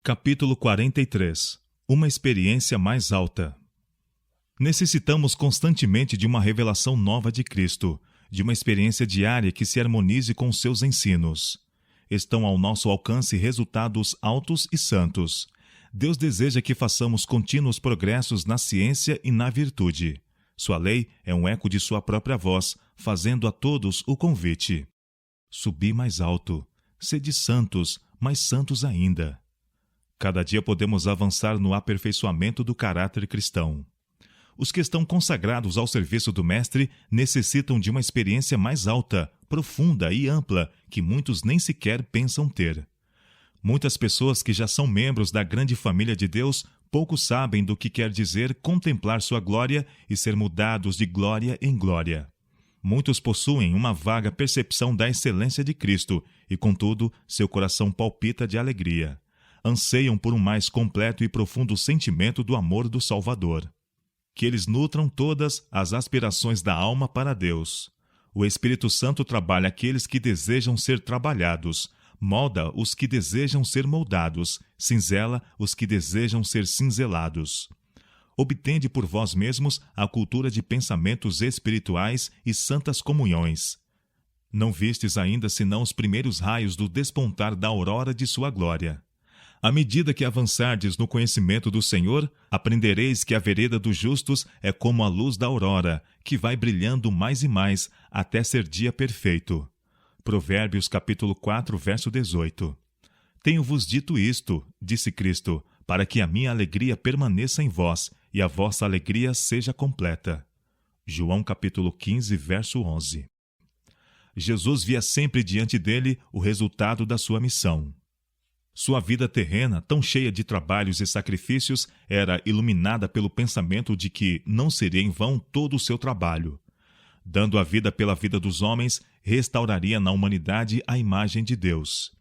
Capítulo 43. Uma experiência mais alta. Necessitamos constantemente de uma revelação nova de Cristo, de uma experiência diária que se harmonize com seus ensinos. Estão ao nosso alcance resultados altos e santos. Deus deseja que façamos contínuos progressos na ciência e na virtude. Sua lei é um eco de sua própria voz, fazendo a todos o convite. Subi mais alto. Sede santos, mais santos ainda. Cada dia podemos avançar no aperfeiçoamento do caráter cristão. Os que estão consagrados ao serviço do Mestre necessitam de uma experiência mais alta, profunda e ampla que muitos nem sequer pensam ter. Muitas pessoas que já são membros da grande família de Deus pouco sabem do que quer dizer contemplar sua glória e ser mudados de glória em glória. Muitos possuem uma vaga percepção da excelência de Cristo e, contudo, seu coração palpita de alegria. Anseiam por um mais completo e profundo sentimento do amor do Salvador. Que eles nutram todas as aspirações da alma para Deus. O Espírito Santo trabalha aqueles que desejam ser trabalhados, molda os que desejam ser moldados, cinzela os que desejam ser cinzelados. Obtende por vós mesmos a cultura de pensamentos espirituais e santas comunhões. Não vistes ainda senão os primeiros raios do despontar da aurora de sua glória. À medida que avançardes no conhecimento do Senhor, aprendereis que a vereda dos justos é como a luz da aurora, que vai brilhando mais e mais, até ser dia perfeito. Provérbios capítulo 4, verso 18. Tenho-vos dito isto, disse Cristo, para que a minha alegria permaneça em vós, e a vossa alegria seja completa. João capítulo 15, verso 11. Jesus via sempre diante dele o resultado da sua missão. Sua vida terrena, tão cheia de trabalhos e sacrifícios, era iluminada pelo pensamento de que não seria em vão todo o seu trabalho. Dando a vida pela vida dos homens, restauraria na humanidade a imagem de Deus.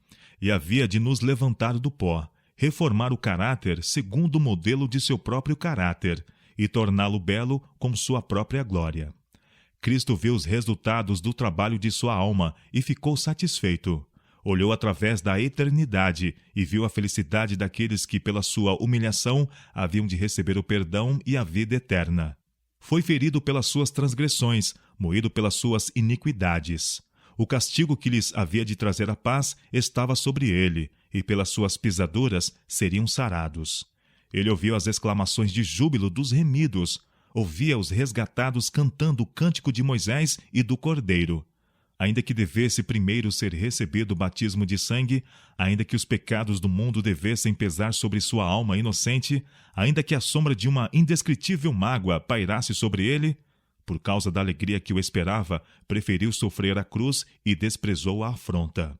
E havia de nos levantar do pó, reformar o caráter segundo o modelo de seu próprio caráter, e torná-lo belo com sua própria glória. Cristo viu os resultados do trabalho de sua alma e ficou satisfeito. Olhou através da eternidade e viu a felicidade daqueles que, pela sua humilhação, haviam de receber o perdão e a vida eterna. Foi ferido pelas suas transgressões, moído pelas suas iniquidades. O castigo que lhes havia de trazer a paz estava sobre ele, e pelas suas pisaduras seriam sarados. Ele ouviu as exclamações de júbilo dos remidos, ouvia os resgatados cantando o cântico de Moisés e do Cordeiro. Ainda que devesse primeiro ser recebido o batismo de sangue, ainda que os pecados do mundo devessem pesar sobre sua alma inocente, ainda que a sombra de uma indescritível mágoa pairasse sobre ele, por causa da alegria que o esperava, preferiu sofrer a cruz e desprezou a afronta.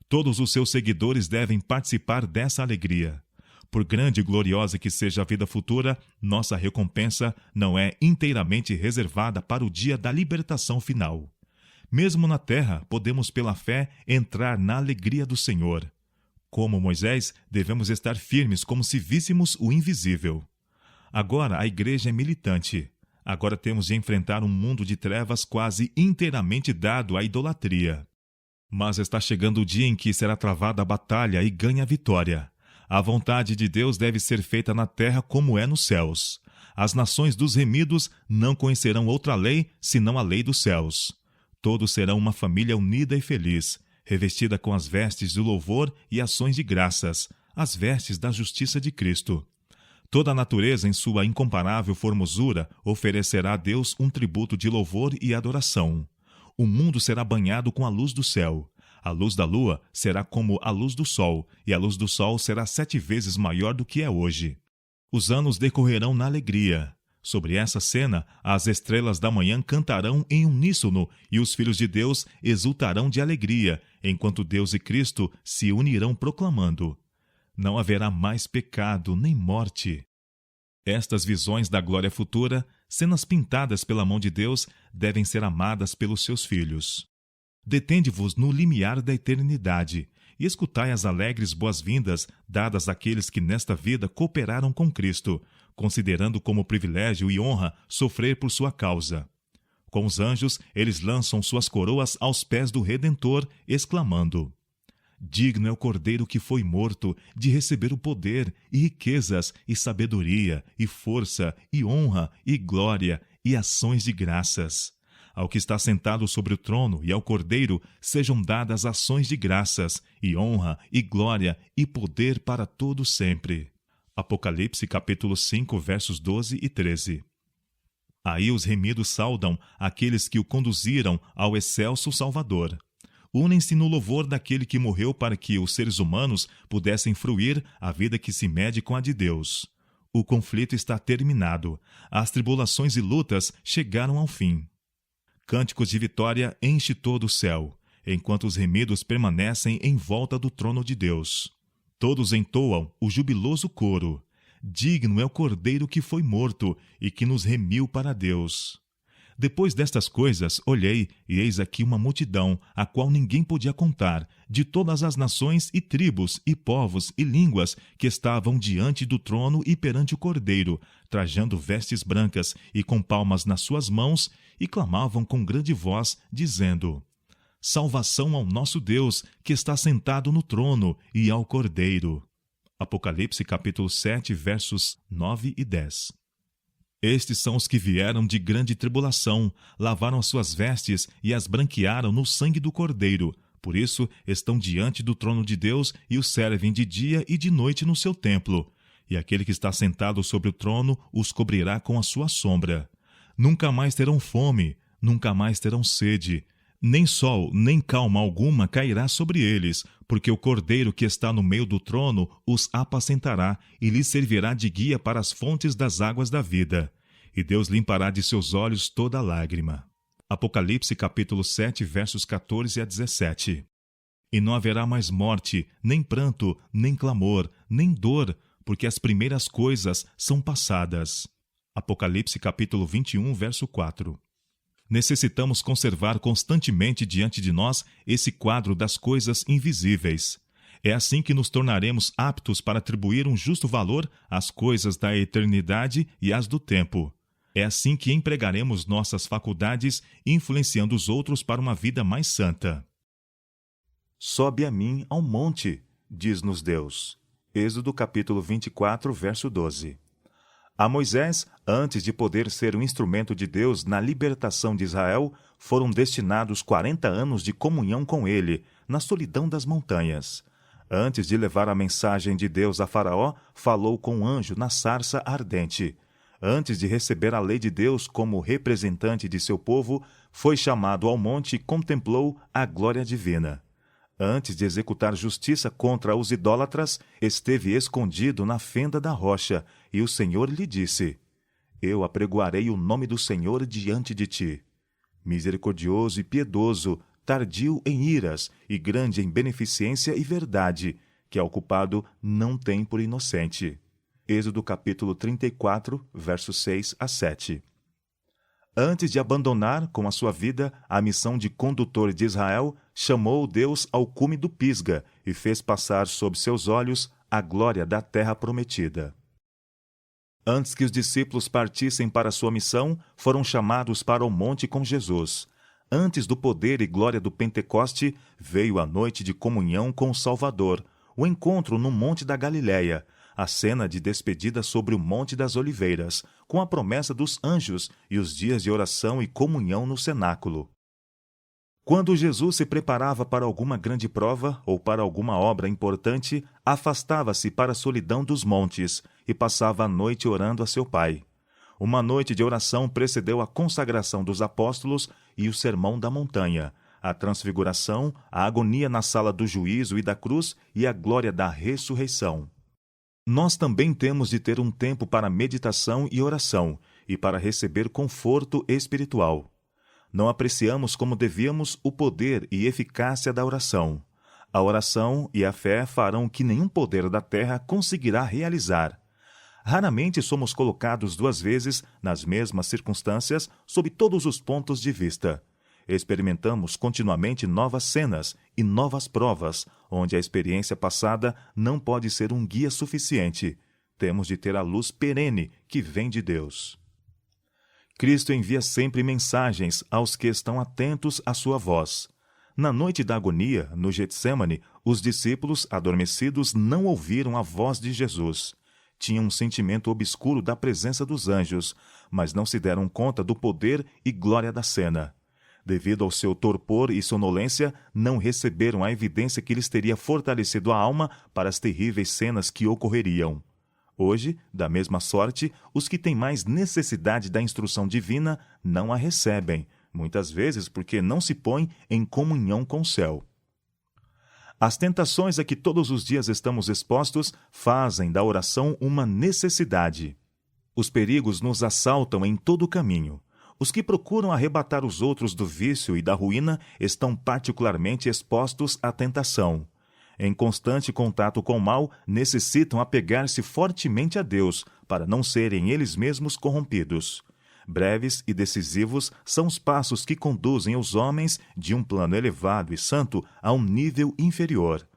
Todos os seus seguidores devem participar dessa alegria. Por grande e gloriosa que seja a vida futura, nossa recompensa não é inteiramente reservada para o dia da libertação final. Mesmo na terra, podemos pela fé entrar na alegria do Senhor. Como Moisés, devemos estar firmes como se víssemos o invisível. Agora a igreja é militante. Agora temos de enfrentar um mundo de trevas quase inteiramente dado à idolatria. Mas está chegando o dia em que será travada a batalha e ganha a vitória. A vontade de Deus deve ser feita na terra como é nos céus. As nações dos remidos não conhecerão outra lei senão a lei dos céus. Todos serão uma família unida e feliz, revestida com as vestes do louvor e ações de graças, as vestes da justiça de Cristo. Toda a natureza, em sua incomparável formosura, oferecerá a Deus um tributo de louvor e adoração. O mundo será banhado com a luz do céu. A luz da lua será como a luz do sol, e a luz do sol será 7 vezes maior do que é hoje. Os anos decorrerão na alegria. Sobre essa cena, as estrelas da manhã cantarão em uníssono e os filhos de Deus exultarão de alegria, enquanto Deus e Cristo se unirão proclamando: não haverá mais pecado nem morte. Estas visões da glória futura, cenas pintadas pela mão de Deus, devem ser amadas pelos seus filhos. Detende-vos no limiar da eternidade e escutai as alegres boas-vindas dadas àqueles que nesta vida cooperaram com Cristo, considerando como privilégio e honra sofrer por sua causa. Com os anjos, eles lançam suas coroas aos pés do Redentor, exclamando: Digno é o Cordeiro que foi morto de receber o poder e riquezas e sabedoria e força e honra e glória e ações de graças. Ao que está sentado sobre o trono e ao Cordeiro sejam dadas ações de graças e honra e glória e poder para todo sempre. Apocalipse capítulo 5, versos 12 e 13. Aí os remidos saudam aqueles que o conduziram ao excelso Salvador. Unem-se no louvor daquele que morreu para que os seres humanos pudessem fruir a vida que se mede com a de Deus. O conflito está terminado. As tribulações e lutas chegaram ao fim. Cânticos de vitória enche todo o céu, enquanto os remidos permanecem em volta do trono de Deus. Todos entoam o jubiloso coro. Digno é o Cordeiro que foi morto e que nos remiu para Deus. Depois destas coisas, olhei, e eis aqui uma multidão, a qual ninguém podia contar, de todas as nações e tribos e povos e línguas que estavam diante do trono e perante o Cordeiro, trajando vestes brancas e com palmas nas suas mãos, e clamavam com grande voz, dizendo: Salvação ao nosso Deus, que está sentado no trono, e ao Cordeiro. Apocalipse capítulo 7, versos 9 e 10. Estes são os que vieram de grande tribulação, lavaram as suas vestes e as branquearam no sangue do Cordeiro. Por isso, estão diante do trono de Deus e o servem de dia e de noite no seu templo. E aquele que está sentado sobre o trono os cobrirá com a sua sombra. Nunca mais terão fome, nunca mais terão sede. Nem sol, nem calma alguma cairá sobre eles, porque o Cordeiro que está no meio do trono os apacentará e lhes servirá de guia para as fontes das águas da vida. E Deus limpará de seus olhos toda lágrima. Apocalipse capítulo 7, versos 14 a 17. E não haverá mais morte, nem pranto, nem clamor, nem dor, porque as primeiras coisas são passadas. Apocalipse capítulo 21, verso 4. Necessitamos conservar constantemente diante de nós esse quadro das coisas invisíveis. É assim que nos tornaremos aptos para atribuir um justo valor às coisas da eternidade e às do tempo. É assim que empregaremos nossas faculdades, influenciando os outros para uma vida mais santa. Sobe a mim ao monte, diz-nos Deus. Êxodo capítulo 24, verso 12. A Moisés, antes de poder ser um instrumento de Deus na libertação de Israel, foram destinados 40 anos de comunhão com ele, na solidão das montanhas. Antes de levar a mensagem de Deus a Faraó, falou com um anjo na sarça ardente. Antes de receber a lei de Deus como representante de seu povo, foi chamado ao monte e contemplou a glória divina. Antes de executar justiça contra os idólatras, esteve escondido na fenda da rocha, e o Senhor lhe disse: Eu apregoarei o nome do Senhor diante de ti. Misericordioso e piedoso, tardio em iras e grande em beneficência e verdade, que ao culpado não tem por inocente. Êxodo capítulo 34, versos 6 a 7. Antes de abandonar com a sua vida a missão de condutor de Israel, chamou Deus ao cume do Pisga e fez passar sob seus olhos a glória da terra prometida. Antes que os discípulos partissem para sua missão, foram chamados para o monte com Jesus. Antes do poder e glória do Pentecoste, veio a noite de comunhão com o Salvador, o encontro no Monte da Galileia, a cena de despedida sobre o Monte das Oliveiras, com a promessa dos anjos e os dias de oração e comunhão no cenáculo. Quando Jesus se preparava para alguma grande prova ou para alguma obra importante, afastava-se para a solidão dos montes e passava a noite orando a seu Pai. Uma noite de oração precedeu a consagração dos apóstolos e o sermão da montanha, a transfiguração, a agonia na sala do juízo e da cruz e a glória da ressurreição. Nós também temos de ter um tempo para meditação e oração e para receber conforto espiritual. Não apreciamos como devíamos o poder e eficácia da oração. A oração e a fé farão o que nenhum poder da terra conseguirá realizar. Raramente somos colocados duas vezes nas mesmas circunstâncias sob todos os pontos de vista. Experimentamos continuamente novas cenas e novas provas, onde a experiência passada não pode ser um guia suficiente. Temos de ter a luz perene que vem de Deus. Cristo envia sempre mensagens aos que estão atentos à sua voz. Na noite da agonia, no Getsêmane, os discípulos, adormecidos, não ouviram a voz de Jesus. Tinham um sentimento obscuro da presença dos anjos, mas não se deram conta do poder e glória da cena. Devido ao seu torpor e sonolência, não receberam a evidência que lhes teria fortalecido a alma para as terríveis cenas que ocorreriam. Hoje, da mesma sorte, os que têm mais necessidade da instrução divina não a recebem, muitas vezes porque não se põem em comunhão com o céu. As tentações a que todos os dias estamos expostos fazem da oração uma necessidade. Os perigos nos assaltam em todo o caminho. Os que procuram arrebatar os outros do vício e da ruína estão particularmente expostos à tentação. Em constante contato com o mal, necessitam apegar-se fortemente a Deus para não serem eles mesmos corrompidos. Breves e decisivos são os passos que conduzem os homens de um plano elevado e santo a um nível inferior.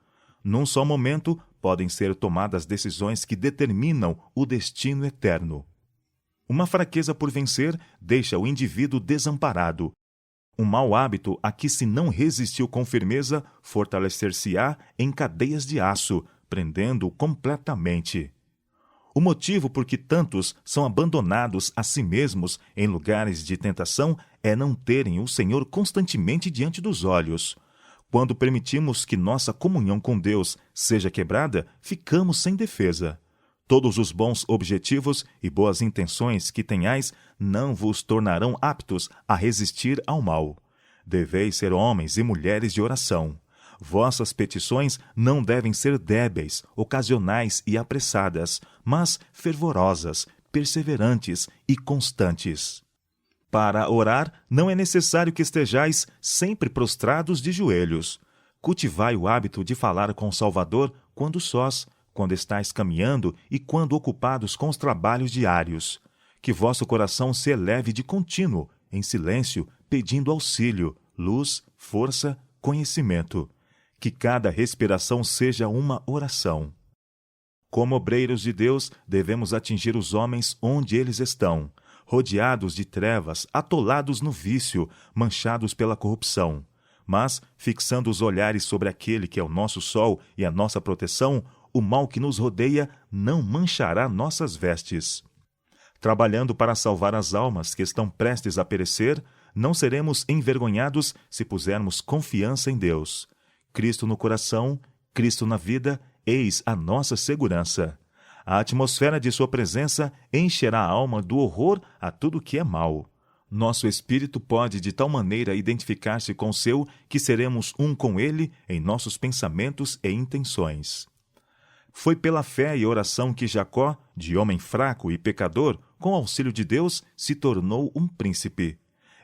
Num só momento, podem ser tomadas decisões que determinam o destino eterno. Uma fraqueza por vencer deixa o indivíduo desamparado. Um mau hábito a que se não resistiu com firmeza fortalecer-se-á em cadeias de aço, prendendo-o completamente. O motivo por que tantos são abandonados a si mesmos em lugares de tentação é não terem o Senhor constantemente diante dos olhos. Quando permitimos que nossa comunhão com Deus seja quebrada, ficamos sem defesa. Todos os bons objetivos e boas intenções que tenhais não vos tornarão aptos a resistir ao mal. Deveis ser homens e mulheres de oração. Vossas petições não devem ser débeis, ocasionais e apressadas, mas fervorosas, perseverantes e constantes. Para orar, não é necessário que estejais sempre prostrados de joelhos. Cultivai o hábito de falar com o Salvador quando sós, quando estáis caminhando e quando ocupados com os trabalhos diários. Que vosso coração se eleve de contínuo, em silêncio, pedindo auxílio, luz, força, conhecimento. Que cada respiração seja uma oração. Como obreiros de Deus, devemos atingir os homens onde eles estão, rodeados de trevas, atolados no vício, manchados pela corrupção. Mas, fixando os olhares sobre aquele que é o nosso sol e a nossa proteção, o mal que nos rodeia não manchará nossas vestes. Trabalhando para salvar as almas que estão prestes a perecer, não seremos envergonhados se pusermos confiança em Deus. Cristo no coração, Cristo na vida, eis a nossa segurança. A atmosfera de sua presença encherá a alma do horror a tudo que é mal. Nosso espírito pode de tal maneira identificar-se com o seu que seremos um com ele em nossos pensamentos e intenções. Foi pela fé e oração que Jacó, de homem fraco e pecador, com auxílio de Deus, se tornou um príncipe.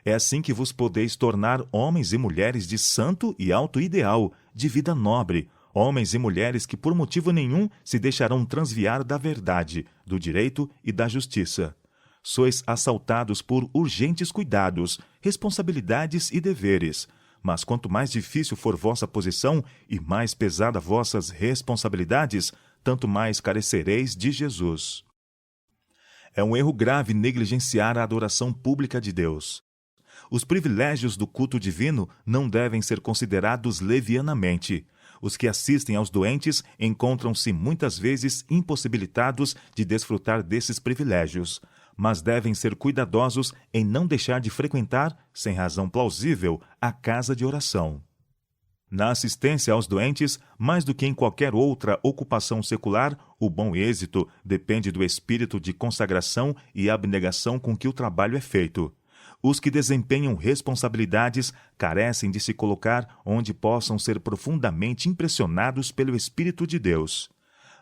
É assim que vos podeis tornar homens e mulheres de santo e alto ideal, de vida nobre, homens e mulheres que por motivo nenhum se deixarão transviar da verdade, do direito e da justiça. Sois assaltados por urgentes cuidados, responsabilidades e deveres, mas quanto mais difícil for vossa posição e mais pesada vossas responsabilidades, tanto mais carecereis de Jesus. É um erro grave negligenciar a adoração pública de Deus. Os privilégios do culto divino não devem ser considerados levianamente. Os que assistem aos doentes encontram-se muitas vezes impossibilitados de desfrutar desses privilégios, mas devem ser cuidadosos em não deixar de frequentar, sem razão plausível, a casa de oração. Na assistência aos doentes, mais do que em qualquer outra ocupação secular, o bom êxito depende do espírito de consagração e abnegação com que o trabalho é feito. Os que desempenham responsabilidades carecem de se colocar onde possam ser profundamente impressionados pelo Espírito de Deus.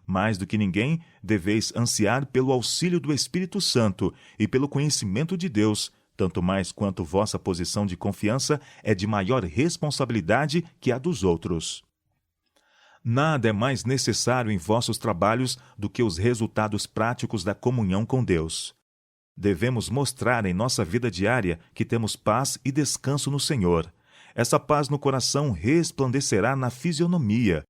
Mais do que ninguém, deveis ansiar pelo auxílio do Espírito Santo e pelo conhecimento de Deus, tanto mais quanto vossa posição de confiança é de maior responsabilidade que a dos outros. Nada é mais necessário em vossos trabalhos do que os resultados práticos da comunhão com Deus. Devemos mostrar em nossa vida diária que temos paz e descanso no Senhor. Essa paz no coração resplandecerá na fisionomia,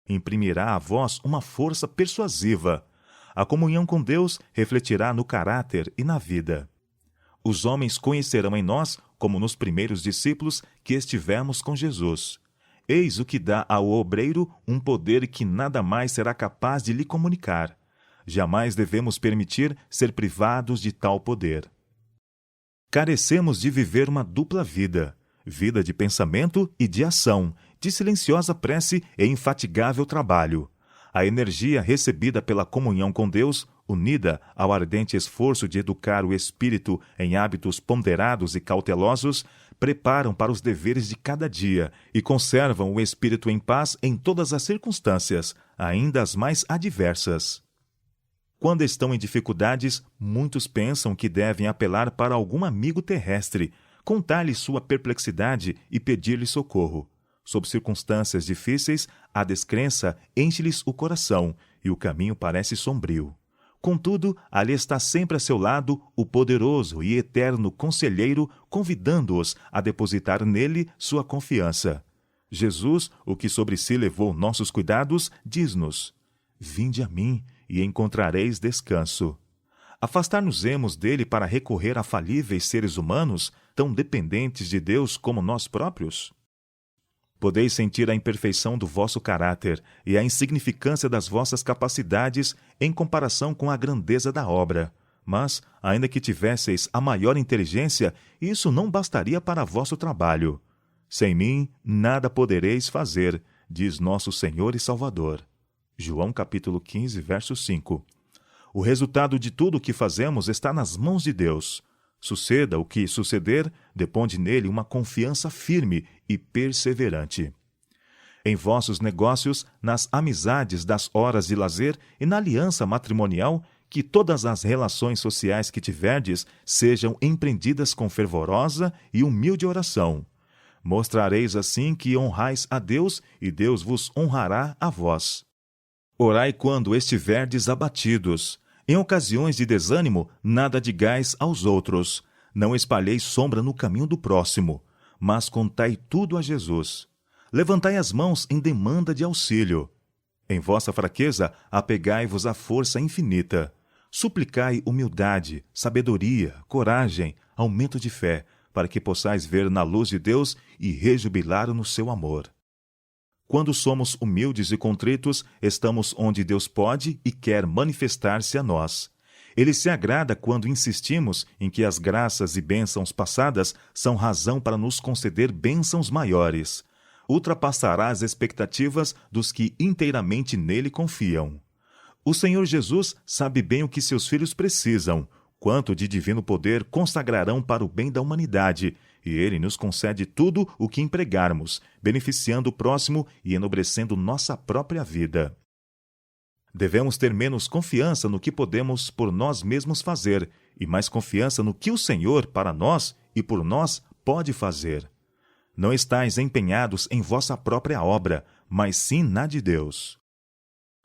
imprimirá a vós uma força persuasiva. A comunhão com Deus refletirá no caráter e na vida. Os homens conhecerão em nós como nos primeiros discípulos que estivemos com Jesus. Eis o que dá ao obreiro um poder que nada mais será capaz de lhe comunicar. Jamais devemos permitir ser privados de tal poder. Carecemos de viver uma dupla vida, vida de pensamento e de ação, de silenciosa prece e infatigável trabalho. A energia recebida pela comunhão com Deus, unida ao ardente esforço de educar o espírito em hábitos ponderados e cautelosos, preparam para os deveres de cada dia e conservam o espírito em paz em todas as circunstâncias, ainda as mais adversas. Quando estão em dificuldades, muitos pensam que devem apelar para algum amigo terrestre, contar-lhe sua perplexidade e pedir-lhe socorro. Sob circunstâncias difíceis, a descrença enche-lhes o coração e o caminho parece sombrio. Contudo, ali está sempre a seu lado o poderoso e eterno conselheiro, convidando-os a depositar nele sua confiança. Jesus, o que sobre si levou nossos cuidados, diz-nos: Vinde a mim e encontrareis descanso. Afastar-nos-emos dele para recorrer a falíveis seres humanos, tão dependentes de Deus como nós próprios? Podeis sentir a imperfeição do vosso caráter e a insignificância das vossas capacidades em comparação com a grandeza da obra. Mas, ainda que tivesseis a maior inteligência, isso não bastaria para vosso trabalho. Sem mim, nada podereis fazer, diz nosso Senhor e Salvador. João capítulo 15, verso 5. O resultado de tudo o que fazemos está nas mãos de Deus. Suceda o que suceder, deponde nele uma confiança firme e perseverante. Em vossos negócios, nas amizades das horas de lazer e na aliança matrimonial, que todas as relações sociais que tiverdes sejam empreendidas com fervorosa e humilde oração. Mostrareis assim que honrais a Deus e Deus vos honrará a vós. Orai quando estiverdes abatidos. Em ocasiões de desânimo, nada digais aos outros. Não espalheis sombra no caminho do próximo, mas contai tudo a Jesus. Levantai as mãos em demanda de auxílio. Em vossa fraqueza, apegai-vos à força infinita. Suplicai humildade, sabedoria, coragem, aumento de fé, para que possais ver na luz de Deus e rejubilar no seu amor. Quando somos humildes e contritos, estamos onde Deus pode e quer manifestar-se a nós. Ele se agrada quando insistimos em que as graças e bênçãos passadas são razão para nos conceder bênçãos maiores. Ultrapassará as expectativas dos que inteiramente nele confiam. O Senhor Jesus sabe bem o que seus filhos precisam, quanto de divino poder consagrarão para o bem da humanidade, e Ele nos concede tudo o que empregarmos, beneficiando o próximo e enobrecendo nossa própria vida. Devemos ter menos confiança no que podemos por nós mesmos fazer, e mais confiança no que o Senhor, para nós e por nós, pode fazer. Não estáis empenhados em vossa própria obra, mas sim na de Deus.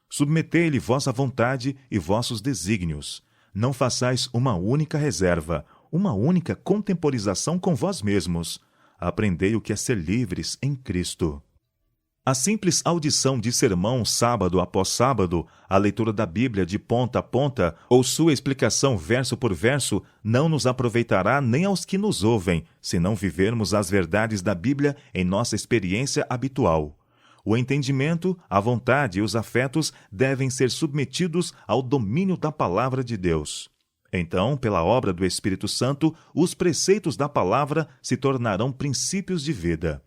Submetei-lhe vossa vontade e vossos desígnios. Não façais uma única reserva, uma única contemporização com vós mesmos. Aprendei o que é ser livres em Cristo. A simples audição de sermão sábado após sábado, a leitura da Bíblia de ponta a ponta, ou sua explicação verso por verso, não nos aproveitará nem aos que nos ouvem, se não vivermos as verdades da Bíblia em nossa experiência habitual. O entendimento, a vontade e os afetos devem ser submetidos ao domínio da palavra de Deus. Então, pela obra do Espírito Santo, os preceitos da palavra se tornarão princípios de vida.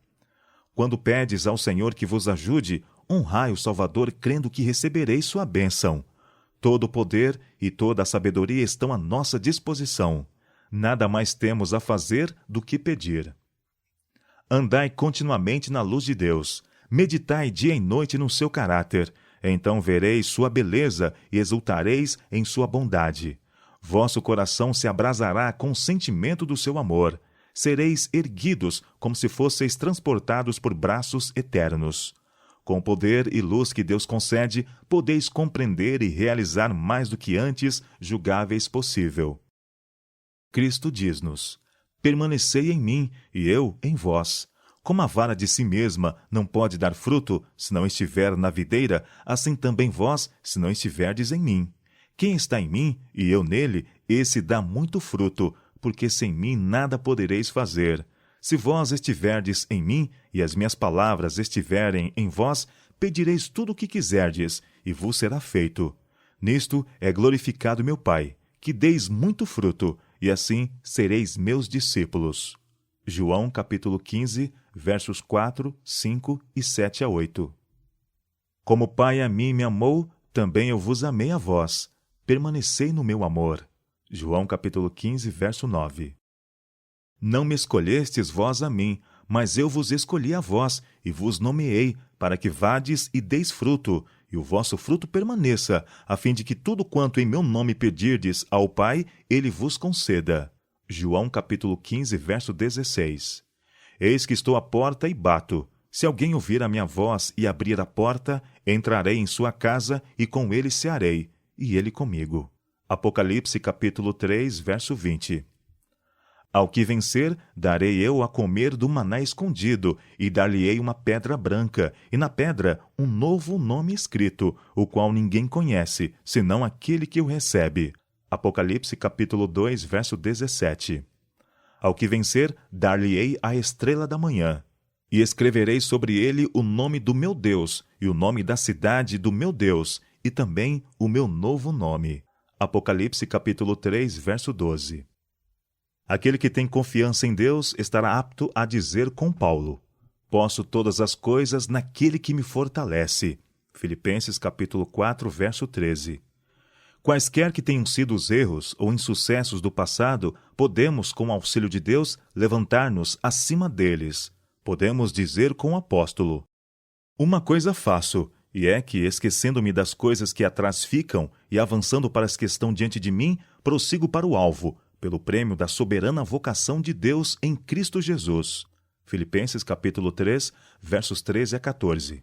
Quando pedes ao Senhor que vos ajude, honrai o Salvador crendo que recebereis sua bênção. Todo o poder e toda a sabedoria estão à nossa disposição. Nada mais temos a fazer do que pedir. Andai continuamente na luz de Deus. Meditai dia e noite no seu caráter. Então vereis sua beleza e exultareis em sua bondade. Vosso coração se abrasará com o sentimento do seu amor. Sereis erguidos como se fosseis transportados por braços eternos. Com o poder e luz que Deus concede, podeis compreender e realizar mais do que antes julgáveis possível. Cristo diz-nos: permanecei em mim e eu em vós. Como a vara de si mesma não pode dar fruto se não estiver na videira, assim também vós, se não estiverdes em mim. Quem está em mim e eu nele, esse dá muito fruto, porque sem mim nada podereis fazer. Se vós estiverdes em mim, e as minhas palavras estiverem em vós, pedireis tudo o que quiserdes, e vos será feito. Nisto é glorificado meu Pai, que deis muito fruto, e assim sereis meus discípulos. João capítulo 15, versos 4, 5 e 7 a 8. Como o Pai a mim me amou, também eu vos amei a vós. Permanecei no meu amor. João capítulo 15, verso 9. Não me escolhestes vós a mim, mas eu vos escolhi a vós, e vos nomeei, para que vades e deis fruto, e o vosso fruto permaneça, a fim de que tudo quanto em meu nome pedirdes ao Pai, ele vos conceda. João capítulo 15, verso 16. Eis que estou à porta e bato. Se alguém ouvir a minha voz e abrir a porta, entrarei em sua casa e com ele cearei, e ele comigo. Apocalipse capítulo 3, verso 20. Ao que vencer, darei eu a comer do maná escondido, e dar-lhe-ei uma pedra branca, e na pedra um novo nome escrito, o qual ninguém conhece, senão aquele que o recebe. Apocalipse capítulo 2, verso 17. Ao que vencer, dar-lhe-ei a estrela da manhã. E escreverei sobre ele o nome do meu Deus, e o nome da cidade do meu Deus, e também o meu novo nome. Apocalipse capítulo 3, verso 12. Aquele que tem confiança em Deus estará apto a dizer com Paulo: posso todas as coisas naquele que me fortalece. Filipenses capítulo 4, verso 13. Quaisquer que tenham sido os erros ou insucessos do passado, podemos, com o auxílio de Deus, levantar-nos acima deles. Podemos dizer com o apóstolo: uma coisa faço, e é que, esquecendo-me das coisas que atrás ficam e avançando para as que estão diante de mim, prossigo para o alvo, pelo prêmio da soberana vocação de Deus em Cristo Jesus. Filipenses capítulo 3, versos 13 a 14.